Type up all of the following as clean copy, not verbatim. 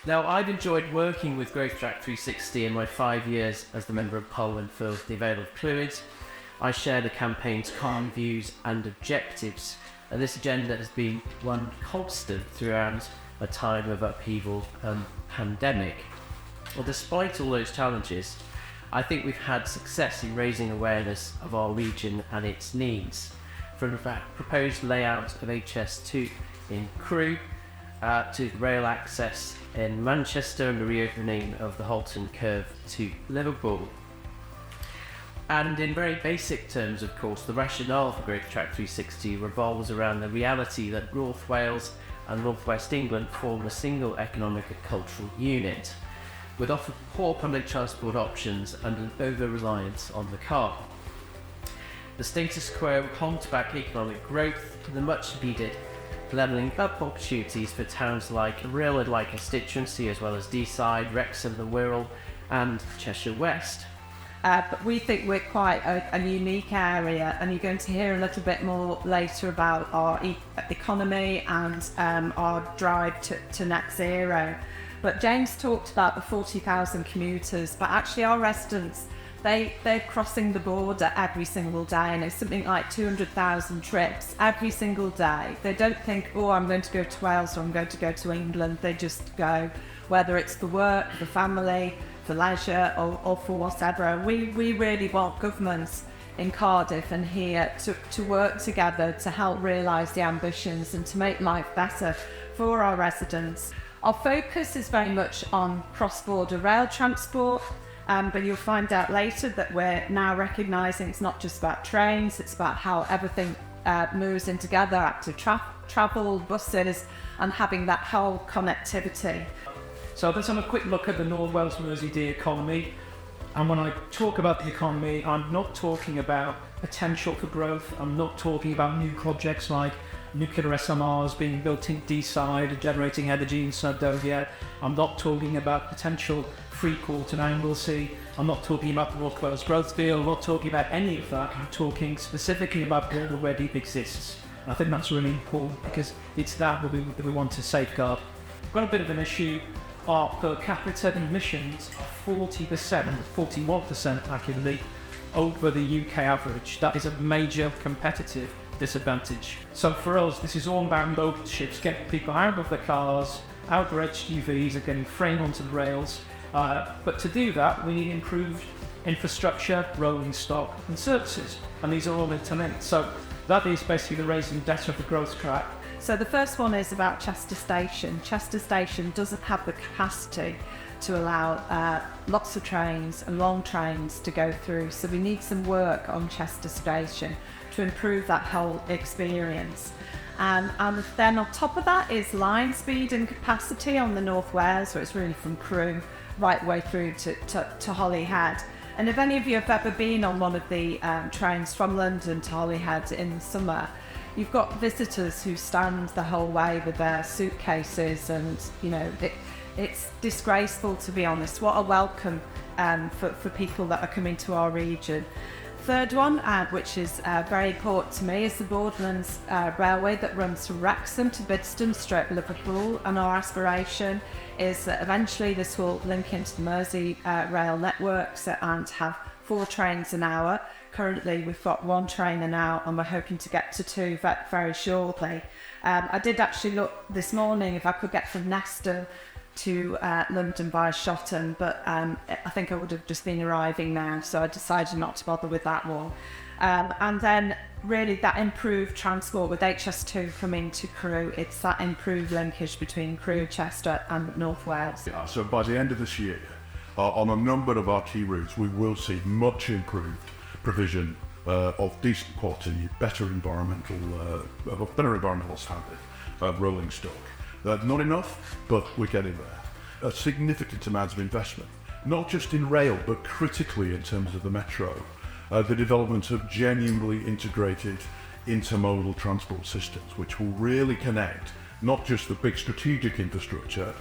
Now, I've enjoyed working with Growth Track 360 in my 5 years as the Member of Parliament for the Vale of Clwyd. I share the campaign's common views and objectives, and this agenda has been one constant throughout a time of upheaval and pandemic. Well, despite all those challenges, I think we've had success in raising awareness of our region and its needs. From the proposed layout of HS2 in Crewe to rail access in Manchester and the reopening of the Halton Curve to Liverpool. And in very basic terms, of course, the rationale for Growth Track 360 revolves around the reality that North Wales and North West England form a single economic and cultural unit, with often poor public transport options and an over-reliance on the car. The status quo holds back economic growth and the much-needed levelling up opportunities for towns like Wirral-like constituency, as well as Deeside, Wrexham, the Wirral and Cheshire West. But we think we're quite a unique area, and you're going to hear a little bit more later about our economy and our drive to net zero. But James talked about the 40,000 commuters, but actually our residents, they're crossing the border every single day, and it's something like 200,000 trips every single day. They don't think, oh, I'm going to go to Wales or I'm going to go to England. They just go, whether it's for work, for family, for leisure or for whatever. We really want governments in Cardiff and here to work together to help realise the ambitions and to make life better for our residents. Our focus is very much on cross-border rail transport, but you'll find out later that we're now recognising it's not just about trains, it's about how everything moves in together, active travel, buses, and having that whole connectivity. So let's have a quick look at the North Wales Merseydeer economy. And when I talk about the economy, I'm not talking about potential for growth. I'm not talking about new projects like nuclear SMRs being built in Deeside, generating energy in Snowdonia. I'm not talking about potential Freeport and Anglesey. I'm not talking about the North Wales Growth Deal. I'm not talking about any of that. I'm talking specifically about what already exists. And I think that's really important because it's that we want to safeguard. We've got a bit of an issue. Our per capita emissions are 40%, 41% actually, over the UK average. That is a major competitive disadvantage. So for us, this is all about local shifts, getting people out of their cars, out of their HGVs and getting freight onto the rails. But to do that, we need improved infrastructure, rolling stock and services. And these are all interlinked. So that is basically the raising debt of the growth track. So the first one is about Chester Station. Chester Station doesn't have the capacity to allow lots of trains and long trains to go through. So we need some work on Chester Station to improve that whole experience. And then on top of that is line speed and capacity on the North Wales, so it's really from Crewe right way through to Holyhead. And if any of you have ever been on one of the trains from London to Holyhead in the summer, you've got visitors who stand the whole way with their suitcases, and it's disgraceful, to be honest. What a welcome for people that are coming to our region. Third one, which is very important to me, is the Borderlands Railway that runs from Wrexham to Bidston straight Liverpool, and our aspiration is that eventually this will link into the Mersey rail networks and have 4 trains an hour. Currently we've got 1 train an hour and we're hoping to get to 2 very shortly. I did actually look this morning if I could get from Nesta to London via Shotton, but I think I would have just been arriving now, so I decided not to bother with that one. And then really that improved transport with HS2 coming to Crewe, it's that improved linkage between Crewe, Chester and North Wales. Yeah, so by the end of this year, on a number of our key routes, we will see much improved provision of decent quality, better environmental standard rolling stock. Not enough, but we're getting there. A significant amount of investment, not just in rail, but critically in terms of the metro. The development of genuinely integrated intermodal transport systems, which will really connect not just the big strategic infrastructure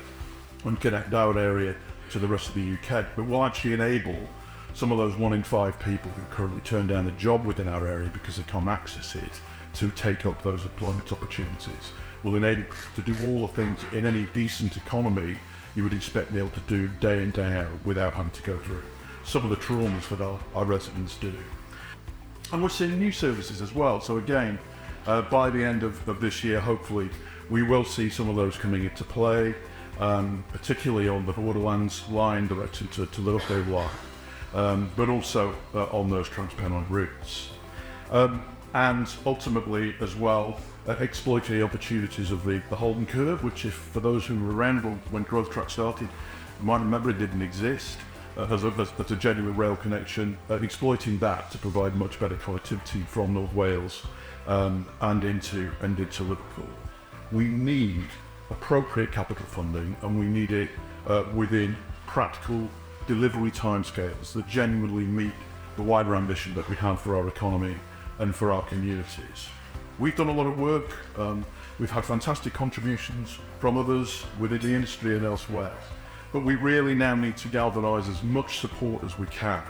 and connect our area to the rest of the UK, but will actually enable some of those 1 in 5 people who currently turn down a job within our area because they can't access it to take up those employment opportunities. Will enable to do all the things in any decent economy you would expect to be able to do day in, day out without having to go through some of the traumas that our residents do. And we're seeing new services as well. So again, by the end of this year, hopefully, we will see some of those coming into play, particularly on the Borderlands line directed to North Wales, but also on those Trans-Pennine routes. And ultimately as well, exploiting the opportunities of the Holden Curve, which if for those who were around when Growth Track started, might remember it didn't exist. As a genuine rail connection, exploiting that to provide much better connectivity from North Wales and into Liverpool. We need appropriate capital funding, and we need it within practical delivery timescales that genuinely meet the wider ambition that we have for our economy and for our communities. We've done a lot of work. We've had fantastic contributions from others within the industry and elsewhere. But we really now need to galvanise as much support as we can.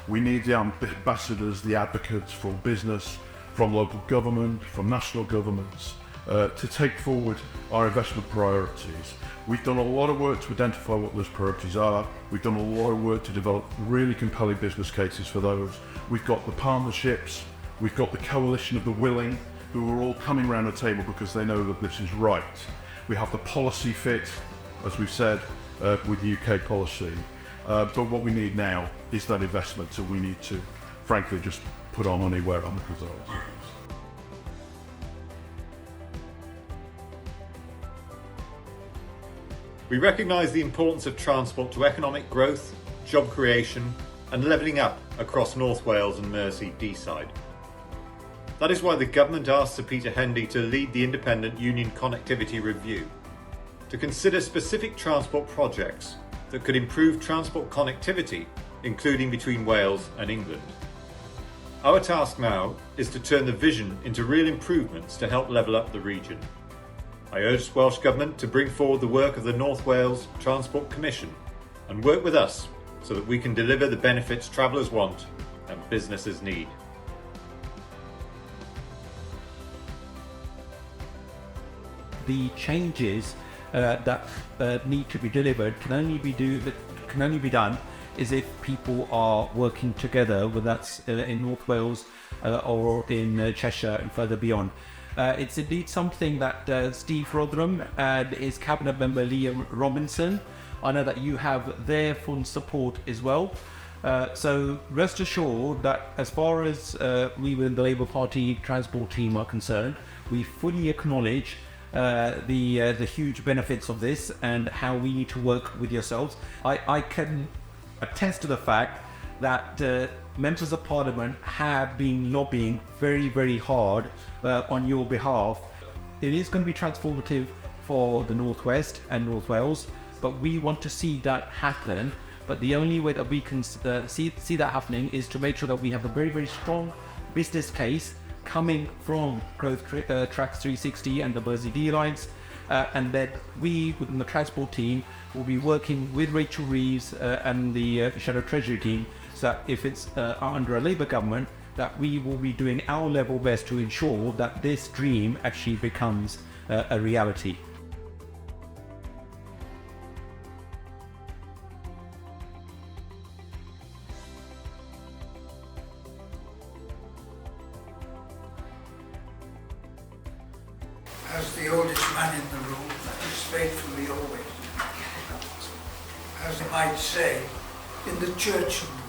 We need the ambassadors, the advocates from business, from local government, from national governments, to take forward our investment priorities. We've done a lot of work to identify what those priorities are. We've done a lot of work to develop really compelling business cases for those. We've got the partnerships, we've got the coalition of the willing, who are all coming around the table because they know that this is right. We have the policy fit, as we've said, with UK policy. But what we need now is that investment, so we need to, frankly, just put our money where our mouth is. We recognise the importance of transport to economic growth, job creation and levelling up across North Wales and Mersey Deeside. That is why the government asked Sir Peter Hendy to lead the independent Union Connectivity Review, to consider specific transport projects that could improve transport connectivity, including between Wales and England. Our task now is to turn the vision into real improvements to help level up the region. I urge the Welsh Government to bring forward the work of the North Wales Transport Commission and work with us so that we can deliver the benefits travellers want and businesses need. The changes that need to be delivered can only be done is if people are working together, whether that's in North Wales or in Cheshire and further beyond. It's indeed something that Steve Rotherham and his cabinet member Liam Robinson, I know that you have their full support as well. So rest assured that as far as we within the Labour Party transport team are concerned, we fully acknowledge the huge benefits of this and how we need to work with yourselves. I can attest to the fact that members of Parliament have been lobbying very, very hard on your behalf. It is going to be transformative for the North West and North Wales, but we want to see that happen. But the only way that we can see that happening is to make sure that we have a very, very strong business case coming from Growth Tracks 360 and the Mersey D lines, and that we within the transport team will be working with Rachel Reeves and the Shadow Treasury team, so that if it's under a Labour government, that we will be doing our level best to ensure that this dream actually becomes a reality. As the oldest man in the room, that is faithfully always. As I might say, in the church room,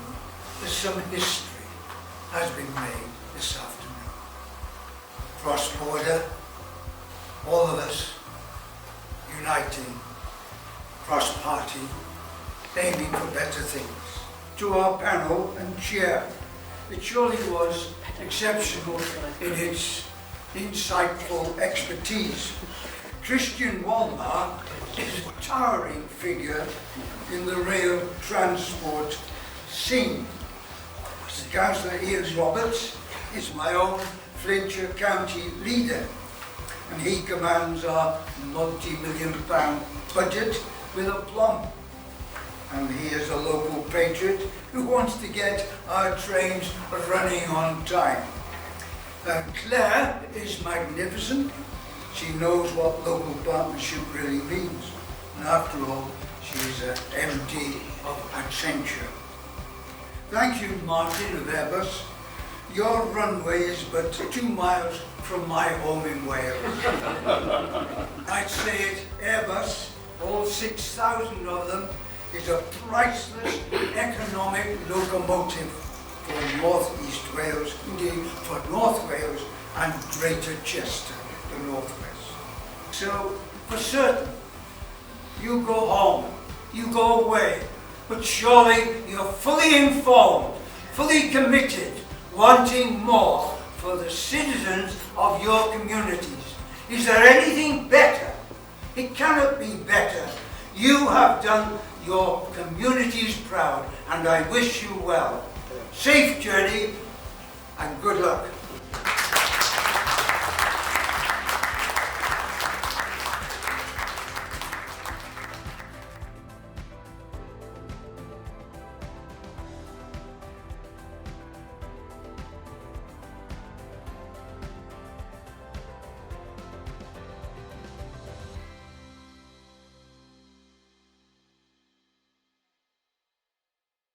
there's some history has been made this afternoon. Cross-border, all of us uniting, cross-party, aiming for better things. To our panel and chair, it surely was exceptional in its insightful expertise. Christian Walmart is a towering figure in the rail transport scene. Councillor Ian Roberts is my own Flintshire County leader, and he commands our multi-million-pound budget with aplomb. And he is a local patriot who wants to get our trains running on time. Claire is magnificent. She knows what local partnership really means. and after all, she's MD of Accenture. Thank you, Martin of Airbus. Your runway is but 2 miles from my home in Wales. I'd say it, Airbus, all 6,000 of them, is a priceless economic locomotive for North East Wales, indeed for North Wales and Greater Chester, the North West. So, for certain, you go home, you go away, but surely you're fully informed, fully committed, wanting more for the citizens of your communities. Is there anything better? It cannot be better. You have done your communities proud, and I wish you well. Safe journey and good luck.